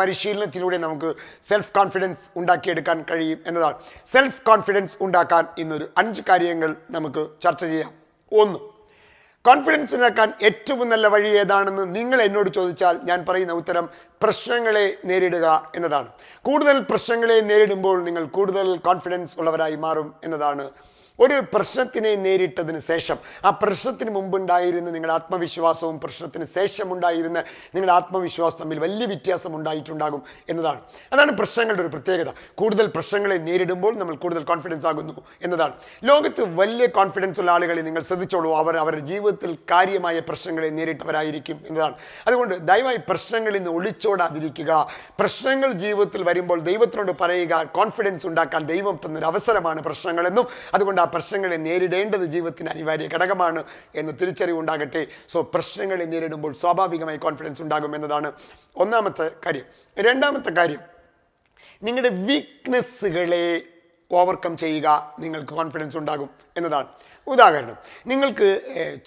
പരിശീലനത്തിലൂടെ നമുക്ക് self confidence ഉണ്ടാക്കിയെടുക്കാൻ കഴിയും എന്നതാണ്. സെൽഫ് കോൺഫിഡൻസ് ഉണ്ടാക്കാൻ ഇന്നൊരു 5 കാര്യങ്ങൾ നമുക്ക് ചർച്ച ചെയ്യാം. 1, കോൺഫിഡൻസ് ഉണ്ടാക്കാൻ ഏറ്റവും നല്ല വഴി ഏതാണെന്ന് നിങ്ങൾ എന്നോട് ചോദിച്ചാൽ ഞാൻ പറയുന്ന ഉത്തരം പ്രശ്നങ്ങളെ നേരിടുക എന്നതാണ്. കൂടുതൽ പ്രശ്നങ്ങളെ നേരിടുമ്പോൾ നിങ്ങൾ കൂടുതൽ കോൺഫിഡൻസ് ഉള്ളവരായി മാറും എന്നതാണ്. ഒരു പ്രശ്നത്തിനെ നേരിട്ടതിന് ശേഷം ആ പ്രശ്നത്തിന് മുമ്പുണ്ടായിരുന്ന നിങ്ങളുടെ ആത്മവിശ്വാസവും പ്രശ്നത്തിന് ശേഷം ഉണ്ടായിരുന്ന നിങ്ങളുടെ ആത്മവിശ്വാസം തമ്മിൽ വലിയ വ്യത്യാസം ഉണ്ടായിട്ടുണ്ടാകും എന്നതാണ്. അതാണ് പ്രശ്നങ്ങളുടെ ഒരു പ്രത്യേകത. കൂടുതൽ പ്രശ്നങ്ങളെ നേരിടുമ്പോൾ നമ്മൾ കൂടുതൽ കോൺഫിഡൻസ് ആകുന്നു എന്നതാണ്. ലോകത്ത് വലിയ കോൺഫിഡൻസ് ഉള്ള ആളുകളെ നിങ്ങൾ ശ്രദ്ധിച്ചോളൂ, അവരുടെ ജീവിതത്തിൽ കാര്യമായ പ്രശ്നങ്ങളെ നേരിട്ടവരായിരിക്കും എന്നതാണ്. അതുകൊണ്ട് ദയവായി പ്രശ്നങ്ങളിൽ നിന്ന് ഒളിച്ചോടാതിരിക്കുക. പ്രശ്നങ്ങൾ ജീവിതത്തിൽ വരുമ്പോൾ ദൈവത്തിനോട് പറയുക, കോൺഫിഡൻസ് ഉണ്ടാക്കാൻ ദൈവം തന്നൊരു അവസരമാണ് പ്രശ്നങ്ങളെന്നും അതുകൊണ്ട് പ്രശ്നങ്ങളെ നേരിടേണ്ടത് ജീവിതത്തിന് അനിവാര്യ ഘടകമാണ് എന്ന് തിരിച്ചറിവുണ്ടാകട്ടെ. സോ പ്രശ്നങ്ങളെ നേരിടുമ്പോൾ സ്വാഭാവികമായി കോൺഫിഡൻസ് ഉണ്ടാകും എന്നതാണ് ഒന്നാമത്തെ കാര്യം. രണ്ടാമത്തെ കാര്യം, നിങ്ങളുടെ വീക്ക്നെസ്സുകളെ ഓവർകം ചെയ്യുക, നിങ്ങൾക്ക് കോൺഫിഡൻസ് ഉണ്ടാകും എന്നതാണ്. ഉദാഹരണം, നിങ്ങൾക്ക്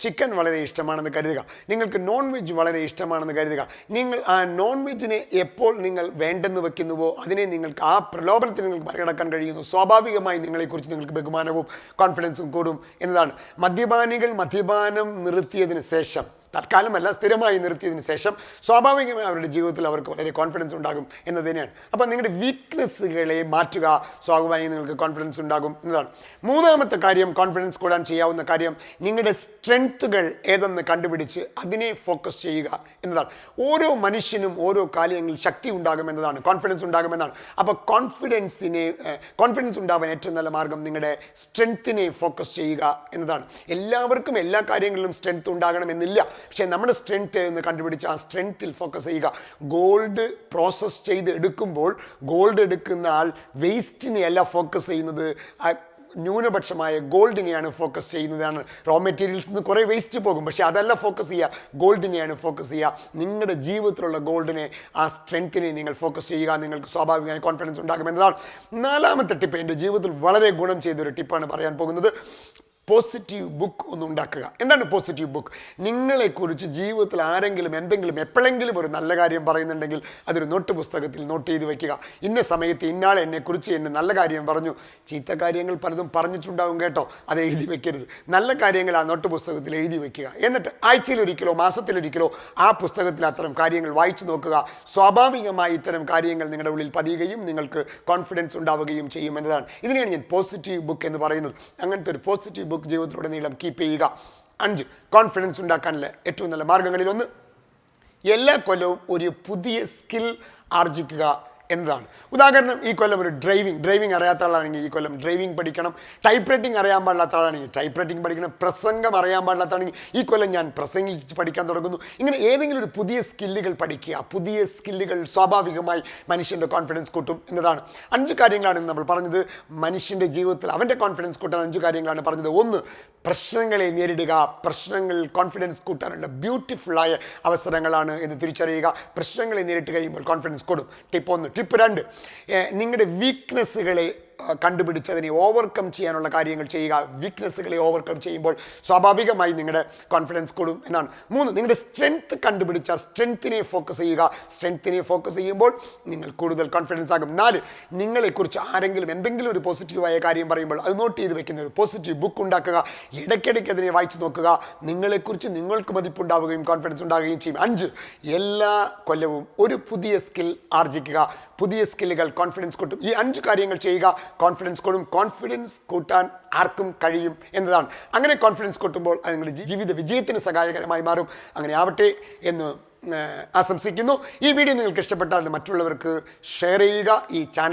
ചിക്കൻ വളരെ ഇഷ്ടമാണെന്ന് കരുതുക, നിങ്ങൾക്ക് നോൺ വെജ് വളരെ ഇഷ്ടമാണെന്ന് കരുതുക. നിങ്ങൾ ആ നോൺ വെജിനെ എപ്പോൾ നിങ്ങൾ വേണ്ടെന്ന് വെക്കുന്നുവോ അതിനെ നിങ്ങൾക്ക് ആ പ്രലോഭനത്തിൽ നിങ്ങൾക്ക് മറികടക്കാൻ കഴിയുന്നു. സ്വാഭാവികമായി നിങ്ങളെക്കുറിച്ച് നിങ്ങൾക്ക് ബഹുമാനവും കോൺഫിഡൻസും കൂടും എന്നതാണ്. മദ്യപാനികൾ മദ്യപാനം നിർത്തിയതിന് ശേഷം, തൽക്കാലമല്ല സ്ഥിരമായി നിർത്തിയതിന് ശേഷം സ്വാഭാവികമായി അവരുടെ ജീവിതത്തിൽ അവർക്ക് വളരെ കോൺഫിഡൻസ് ഉണ്ടാകും എന്നത് തന്നെയാണ്. അപ്പം നിങ്ങളുടെ വീക്ക്നെസ്സുകളെ മാറ്റുക, സ്വാഭാവികമായി നിങ്ങൾക്ക് കോൺഫിഡൻസ് ഉണ്ടാകും എന്നതാണ്. മൂന്നാമത്തെ കാര്യം, കോൺഫിഡൻസ് കൂടാൻ ചെയ്യാവുന്ന കാര്യം, നിങ്ങളുടെ സ്ട്രെങ്ത്തുകൾ ഏതെന്ന് കണ്ടുപിടിച്ച് അതിനെ ഫോക്കസ് ചെയ്യുക എന്നതാണ്. ഓരോ മനുഷ്യനും ഓരോ കാര്യങ്ങളിൽ ശക്തി ഉണ്ടാകും എന്നതാണ്, കോൺഫിഡൻസ് ഉണ്ടാകുമെന്നാണ്. അപ്പോൾ കോൺഫിഡൻസ് ഉണ്ടാവാൻ ഏറ്റവും നല്ല മാർഗം നിങ്ങളുടെ സ്ട്രെങ്ത്തിനെ ഫോക്കസ് ചെയ്യുക എന്നതാണ്. എല്ലാവർക്കും എല്ലാ കാര്യങ്ങളിലും സ്ട്രെങ്ത്ത് ഉണ്ടാകണമെന്നില്ല, പക്ഷേ നമ്മുടെ സ്ട്രെങ്ത് എന്ന് കണ്ടുപിടിച്ച് ആ സ്ട്രെങ്ത്തിൽ ഫോക്കസ് ചെയ്യുക. ഗോൾഡ് പ്രോസസ് ചെയ്ത് എടുക്കുമ്പോൾ ഗോൾഡ് എടുക്കുന്ന ആൾ വേസ്റ്റിനെ അല്ല ഫോക്കസ് ചെയ്യുന്നത്, ന്യൂനപക്ഷമായ ഗോൾഡിനെയാണ് ഫോക്കസ് ചെയ്യുന്നതാണ്. റോ മെറ്റീരിയൽസിൽ നിന്ന് കുറേ വേസ്റ്റ് പോകും, പക്ഷേ അതല്ല ഫോക്കസ് ചെയ്യുക, ഗോൾഡിനെയാണ് ഫോക്കസ് ചെയ്യുക. നിങ്ങളുടെ ജീവിതത്തിലുള്ള ഗോൾഡിനെ, ആ സ്ട്രെങ്ത്തിനെ നിങ്ങൾ ഫോക്കസ് ചെയ്യുക, നിങ്ങൾക്ക് സ്വാഭാവികമായി കോൺഫിഡൻസ് ഉണ്ടാകുമെന്നതാണ്. നാലാമത്തെ ടിപ്പ് എൻ്റെ ജീവിതത്തിൽ വളരെ ഗുണം ചെയ്തൊരു ടിപ്പാണ് പറയാൻ പോകുന്നത്. പോസിറ്റീവ് ബുക്ക് ഒന്ന് ഉണ്ടാക്കുക. എന്താണ് പോസിറ്റീവ് ബുക്ക്? നിങ്ങളെക്കുറിച്ച് ജീവിതത്തിൽ ആരെങ്കിലും എന്തെങ്കിലും എപ്പോഴെങ്കിലും ഒരു നല്ല കാര്യം പറയുന്നുണ്ടെങ്കിൽ അതൊരു നോട്ട് പുസ്തകത്തിൽ നോട്ട് ചെയ്ത് വെക്കുക. ഇന്ന സമയത്ത് ഇന്നാൾ എന്നെക്കുറിച്ച് എന്നെ നല്ല കാര്യം പറഞ്ഞു. ചീത്ത കാര്യങ്ങൾ പലതും പറഞ്ഞിട്ടുണ്ടാകും കേട്ടോ, അത് എഴുതി വെക്കരുത്. നല്ല കാര്യങ്ങൾ ആ നോട്ട് പുസ്തകത്തിൽ എഴുതി വെക്കുക. എന്നിട്ട് ആഴ്ചയിലൊരിക്കലോ മാസത്തിലൊരിക്കലോ ആ പുസ്തകത്തിൽ അത്തരം കാര്യങ്ങൾ വായിച്ചു നോക്കുക. സ്വാഭാവികമായി ഇത്തരം കാര്യങ്ങൾ നിങ്ങളുടെ ഉള്ളിൽ പതിയുകയും നിങ്ങൾക്ക് കോൺഫിഡൻസ് ഉണ്ടാവുകയും ചെയ്യും എന്നതാണ്. ഇതിനെയാണ് ഞാൻ പോസിറ്റീവ് ബുക്ക് എന്ന് പറയുന്നത്. അങ്ങനത്തെ ഒരു പോസിറ്റീവ് ബുക്ക് ജീവിതത്തിലുടനീളം കീപ്പ് ചെയ്യുക. 5, കോൺഫിഡൻസ് ഉണ്ടാക്കാനുള്ള ഏറ്റവും നല്ല മാർഗങ്ങളിൽ ഒന്ന്, എല്ലാ കൊല്ലവും ഒരു പുതിയ സ്കിൽ ആർജിക്കുക എന്നതാണ്. ഉദാഹരണം, ഈ കൊല്ലം ഒരു ഡ്രൈവിംഗ് അറിയാത്ത ആളാണെങ്കിൽ ഈ കൊല്ലം ഡ്രൈവിംഗ് പഠിക്കണം. ടൈപ്പ് റൈറ്റിംഗ് അറിയാൻ പാടില്ലാത്ത ആളാണെങ്കിൽ ടൈപ്പ് റൈറ്റിംഗ് പഠിക്കണം. പ്രസംഗം അറിയാൻ പാടില്ലാത്തതാണെങ്കിൽ ഈ കൊല്ലം ഞാൻ പ്രസംഗിച്ച് പഠിക്കാൻ തുടങ്ങുന്നു. ഇങ്ങനെ ഏതെങ്കിലും ഒരു പുതിയ സ്കില്ലുകൾ പഠിക്കുക. പുതിയ സ്കില്ലുകൾ സ്വാഭാവികമായി മനുഷ്യൻ്റെ കോൺഫിഡൻസ് കൂട്ടും എന്നതാണ്. 5 കാര്യങ്ങളാണ് നമ്മൾ പറഞ്ഞത്. മനുഷ്യൻ്റെ ജീവിതത്തിൽ അവൻ്റെ കോൺഫിഡൻസ് കൂട്ടാൻ 5 കാര്യങ്ങളാണ് പറഞ്ഞത്. 1, പ്രശ്നങ്ങളെ നേരിടുക. പ്രശ്നങ്ങൾ കോൺഫിഡൻസ് കൂട്ടാനുള്ള ബ്യൂട്ടിഫുള്ളായ അവസരങ്ങളാണ് എന്ന് തിരിച്ചറിയുക. പ്രശ്നങ്ങളെ നേരിട്ട് കഴിയുമ്പോൾ കോൺഫിഡൻസ് കൂടും. ടിപ്പ് 1. ടിപ്പ് 2, നിങ്ങളുടെ വീക്ക്നെസ്സുകളെ കണ്ടുപിടിച്ച് അതിനെ ഓവർകം ചെയ്യാനുള്ള കാര്യങ്ങൾ ചെയ്യുക. വീക്ക്നെസ്സുകളെ ഓവർകം ചെയ്യുമ്പോൾ സ്വാഭാവികമായി നിങ്ങളുടെ കോൺഫിഡൻസ് കൂടും എന്നാണ്. 3, നിങ്ങളുടെ സ്ട്രെങ്ത്ത് കണ്ടുപിടിച്ച സ്ട്രെങ്ത്തിനെ ഫോക്കസ് ചെയ്യുക. സ്ട്രെങ്ത്തിനെ ഫോക്കസ് ചെയ്യുമ്പോൾ നിങ്ങൾ കൂടുതൽ കോൺഫിഡൻസ് ആകും. 4, നിങ്ങളെക്കുറിച്ച് ആരെങ്കിലും എന്തെങ്കിലും ഒരു പോസിറ്റീവായ കാര്യം പറയുമ്പോൾ അത് നോട്ട് ചെയ്ത് വെക്കുന്ന ഒരു പോസിറ്റീവ് ബുക്ക് ഉണ്ടാക്കുക. ഇടയ്ക്കിടയ്ക്ക് അതിനെ വായിച്ചു നോക്കുക. നിങ്ങളെക്കുറിച്ച് നിങ്ങൾക്ക് മതിപ്പുണ്ടാവുകയും കോൺഫിഡൻസ് ഉണ്ടാവുകയും ചെയ്യും. 5, എല്ലാ കൊല്ലവും ഒരു പുതിയ സ്കിൽ ആർജിക്കുക. പുതിയ സ്കില്ലുകൾ കോൺഫിഡൻസ് കൂട്ടും. ഈ 5 കാര്യങ്ങൾ ചെയ്യുക, കോൺഫിഡൻസ് കൂടും. കോൺഫിഡൻസ് കൂട്ടാൻ ആർക്കും കഴിയും എന്നതാണ്. അങ്ങനെ കോൺഫിഡൻസ് കൂട്ടുമ്പോൾ അത് നിങ്ങളുടെ ജീവിത വിജയത്തിന് സഹായകരമായി മാറും. അങ്ങനെ ആവട്ടെ എന്ന് ആശംസിക്കുന്നു. ഈ വീഡിയോ നിങ്ങൾക്ക് ഇഷ്ടപ്പെട്ടാൽ മറ്റുള്ളവർക്ക് ഷെയർ ചെയ്യുക. ഈ ചാനൽ